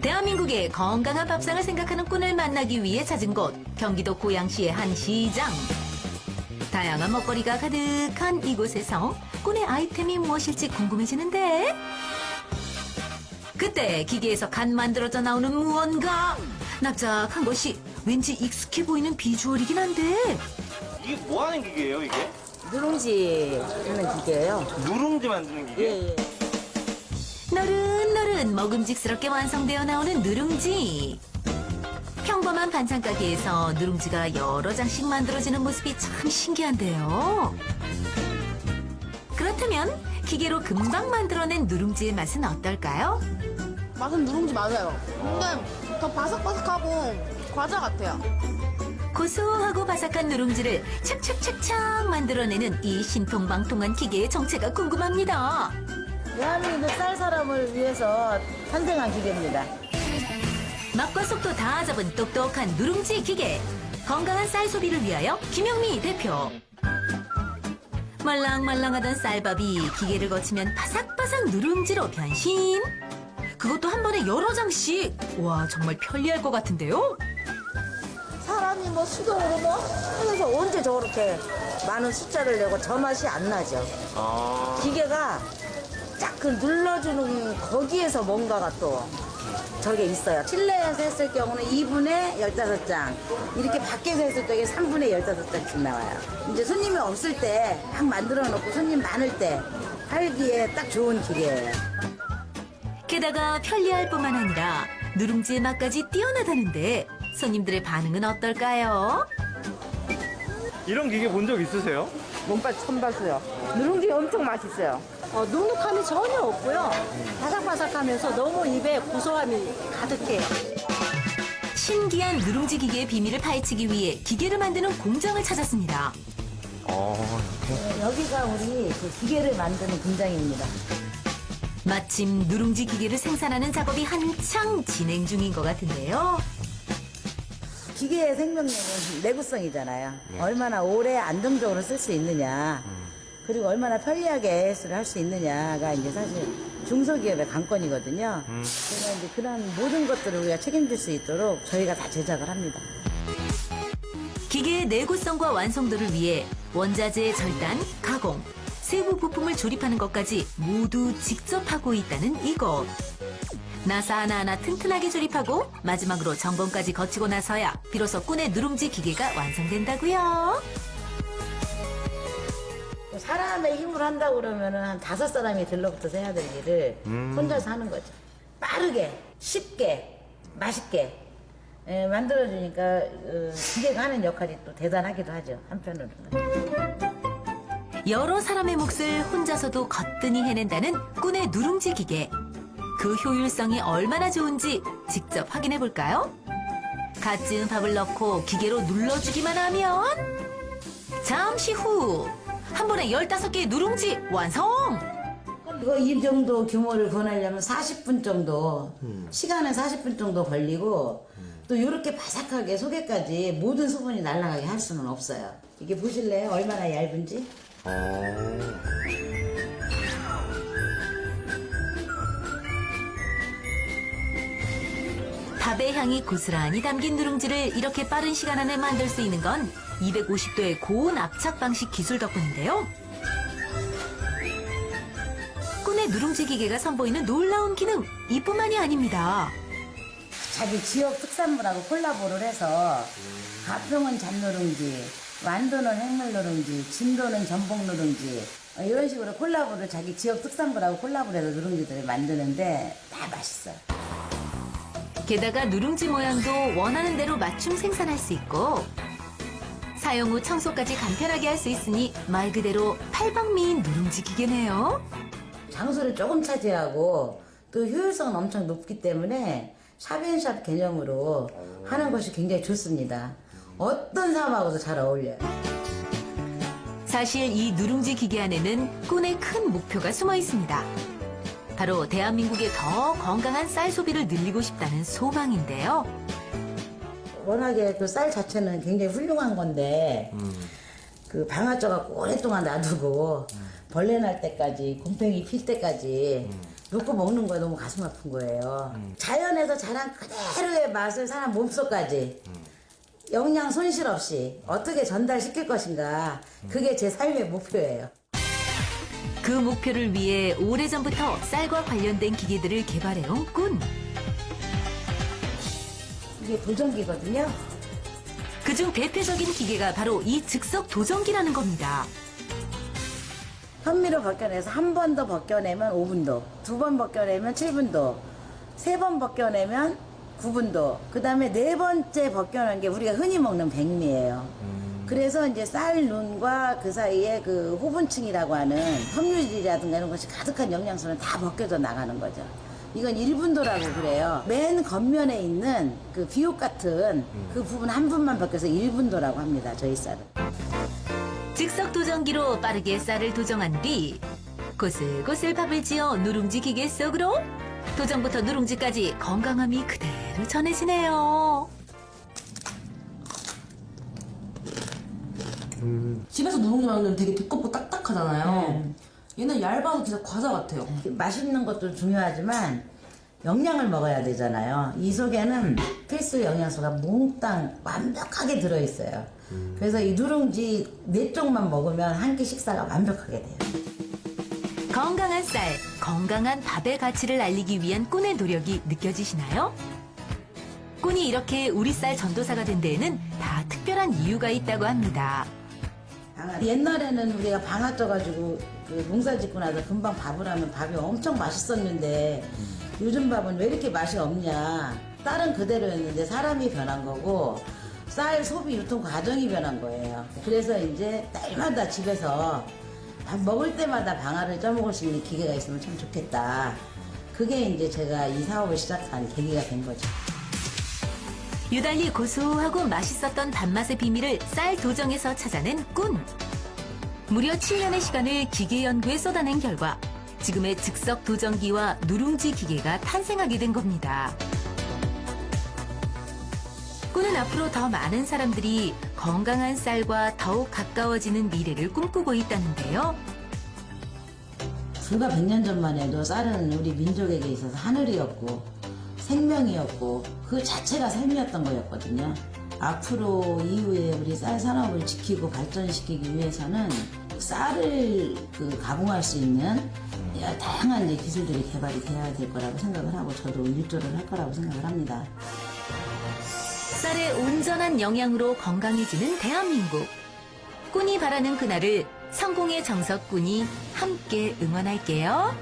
대한민국의 건강한 밥상을 생각하는 꾼을 만나기 위해 찾은 곳, 경기도 고양시의 한 시장. 다양한 먹거리가 가득한 이곳에서 꾼의 아이템이 무엇일지 궁금해지는데, 그때 기계에서 갓 만들어져 나오는 무언가, 납작한 것이 왠지 익숙해 보이는 비주얼이긴 한데, 이게 뭐 하는 기계예요, 이게? 누룽지 하는 기계예요. 누룽지 만드는 기계? 예. 너른너른 먹음직스럽게 완성되어 나오는 누룽지. 평범한 반찬 가게에서 누룽지가 여러 장씩 만들어지는 모습이 참 신기한데요. 그렇다면 기계로 금방 만들어낸 누룽지의 맛은 어떨까요? 맛은 누룽지 맞아요. 근데 더 바삭바삭하고 과자 같아요. 고소하고 바삭한 누룽지를 착착착착 만들어내는 이 신통방통한 기계의 정체가 궁금합니다. 대한민국 쌀 사람을 위해서 탄생한 기계입니다. 맛과 속도 다 잡은 똑똑한 누룽지 기계. 건강한 쌀 소비를 위하여 김영미 대표. 말랑말랑하던 쌀밥이 기계를 거치면 바삭바삭 누룽지로 변신. 그것도 한 번에 여러 장씩. 와, 정말 편리할 것 같은데요? 사람이 뭐 수동으로 뭐 해서 언제 저렇게 많은 숫자를 내고 저 맛이 안 나죠. 아. 기계가 쫙 그 눌러주는 거기에서 뭔가가 또 저게 있어요. 실내에서 했을 경우는 2분에 15장, 이렇게 밖에서 했을 때 3분에 15장씩 나와요. 이제 손님이 없을 때 막 만들어 놓고 손님 많을 때 팔기에 딱 좋은 기계예요. 게다가 편리할 뿐만 아니라 누룽지의 맛까지 뛰어나다는데 손님들의 반응은 어떨까요? 이런 기계 본 적 있으세요? 몸빨 처음 봤어요. 누룽지 엄청 맛있어요. 눅눅함이 전혀 없고요. 바삭바삭하면서 너무 입에 고소함이 가득해요. 신기한 누룽지 기계의 비밀을 파헤치기 위해 기계를 만드는 공장을 찾았습니다. 여기가 우리 그 기계를 만드는 공장입니다. 마침 누룽지 기계를 생산하는 작업이 한창 진행 중인 것 같은데요. 기계의 생명력은 내구성이잖아요. 얼마나 오래 안정적으로 쓸 수 있느냐, 그리고 얼마나 편리하게 AS를 할 수 있느냐가 이제 사실 중소기업의 관건이거든요. 그래서 이제 그런 모든 것들을 우리가 책임질 수 있도록 저희가 다 제작을 합니다. 기계의 내구성과 완성도를 위해 원자재 절단, 가공, 세부 부품을 조립하는 것까지 모두 직접 하고 있다는 이곳. 나사 하나하나 튼튼하게 조립하고 마지막으로 점검까지 거치고 나서야 비로소 꾼의 누룽지 기계가 완성된다고요. 사람의 힘으로 한다고 그러면은 한 5사람이 들러붙어서 해야 될 일을 혼자서 하는 거죠. 빠르게, 쉽게, 맛있게 만들어주니까 기계가 하는 역할이 또 대단하기도 하죠, 한편으로는. 여러 사람의 몫을 혼자서도 거뜬히 해낸다는 꾼의 누룽지 기계. 그 효율성이 얼마나 좋은지 직접 확인해 볼까요? 갓 지은 밥을 넣고 기계로 눌러주기만 하면 잠시 후 한 번에 15개의 누룽지 완성! 이거 이 정도 규모를 권하려면 40분 정도, 시간은 40분 정도 걸리고, 또 이렇게 바삭하게 속에까지 모든 수분이 날아가게 할 수는 없어요. 이게 보실래요? 얼마나 얇은지? 밥의 향이 고스란히 담긴 누룽지를 이렇게 빠른 시간 안에 만들 수 있는 건 250도의 고온 압착 방식 기술 덕분인데요. 꾼의 누룽지 기계가 선보이는 놀라운 기능, 이뿐만이 아닙니다. 자기 지역 특산물하고 콜라보를 해서 가평은 잡누룽지, 완도는 해물누룽지, 진도는 전복누룽지, 이런 식으로 콜라보를 자기 지역 특산물하고 콜라보를 해서 누룽지들을 만드는데 다 맛있어요. 게다가 누룽지 모양도 원하는 대로 맞춤 생산할 수 있고 사용 후 청소까지 간편하게 할 수 있으니 말 그대로 팔방미인 누룽지 기계네요. 장소를 조금 차지하고 또 효율성은 엄청 높기 때문에 샵앤샵 개념으로 하는 것이 굉장히 좋습니다. 어떤 사람하고도 잘 어울려요. 사실 이 누룽지 기계 안에는 꾼의 큰 목표가 숨어 있습니다. 바로 대한민국의 더 건강한 쌀 소비를 늘리고 싶다는 소망인데요. 워낙에 그 쌀 자체는 굉장히 훌륭한 건데 그 방아쪄갖고 오랫동안 놔두고 벌레 날 때까지 곰팡이 필 때까지 놓고 먹는 거에 너무 가슴 아픈 거예요. 자연에서 자란 그대로의 맛을 사람 몸속까지 영양 손실 없이 어떻게 전달시킬 것인가. 그게 제 삶의 목표예요. 그 목표를 위해 오래전부터 쌀과 관련된 기계들을 개발해온 꾼. 이게 도전기거든요. 그중 대표적인 기계가 바로 이 즉석 도전기라는 겁니다. 현미로 벗겨내서 한 번 더 벗겨내면 5분도, 2번 벗겨내면 7분도, 3번 벗겨내면 9분도, 그 다음에 4번째 벗겨낸 게 우리가 흔히 먹는 백미예요. 그래서 이제 쌀 눈과 그 사이에 그 호분층이라고 하는 섬유질이라든가 이런 것이 가득한 영양소는 다 벗겨져 나가는 거죠. 이건 1분도라고 그래요. 맨 겉면에 있는 그 비옷 같은 그 부분 한 분만 벗겨서 1분도라고 합니다. 저희 쌀은. 즉석 도전기로 빠르게 쌀을 도정한 뒤 고슬고슬 밥을 지어 누룽지 기계 속으로 도정부터 누룽지까지 건강함이 그대로 전해지네요. 집에서 누룽지 만들면 되게 두껍고 딱딱하잖아요. 얘는 얇아서 진짜 과자 같아요. 맛있는 것도 중요하지만 영양을 먹어야 되잖아요. 이 속에는 필수 영양소가 몽땅 완벽하게 들어있어요. 그래서 이 누룽지 4쪽만 먹으면 한 끼 식사가 완벽하게 돼요. 건강한 쌀, 건강한 밥의 가치를 알리기 위한 꾼의 노력이 느껴지시나요? 꾼이 이렇게 우리 쌀 전도사가 된 데에는 다 특별한 이유가 있다고 합니다. 옛날에는 우리가 방아 쪄가지고 그 농사 짓고 나서 금방 밥을 하면 밥이 엄청 맛있었는데 요즘 밥은 왜 이렇게 맛이 없냐. 쌀은 그대로였는데 사람이 변한 거고 쌀 소비 유통 과정이 변한 거예요. 그래서 이제 날마다 집에서 밥 먹을 때마다 방아를 쪄먹을 수 있는 기계가 있으면 참 좋겠다. 그게 이제 제가 이 사업을 시작한 계기가 된 거죠. 유달리 고소하고 맛있었던 밥맛의 비밀을 쌀 도정에서 찾아낸 꾼. 무려 7년의 시간을 기계 연구에 쏟아낸 결과 지금의 즉석 도전기와 누룽지 기계가 탄생하게 된 겁니다. 꾼은 앞으로 더 많은 사람들이 건강한 쌀과 더욱 가까워지는 미래를 꿈꾸고 있다는데요. 불과 100년 전만 해도 쌀은 우리 민족에게 있어서 하늘이었고 생명이었고 그 자체가 삶이었던 거였거든요. 앞으로 이후에 우리 쌀 산업을 지키고 발전시키기 위해서는 쌀을 가공할 수 있는 다양한 이제 기술들이 개발이 돼야 될 거라고 생각을 하고 저도 일조를 할 거라고 생각을 합니다. 쌀의 온전한 영양으로 건강해지는 대한민국. 꾼이 바라는 그날을 성공의 정석 꾼이 함께 응원할게요.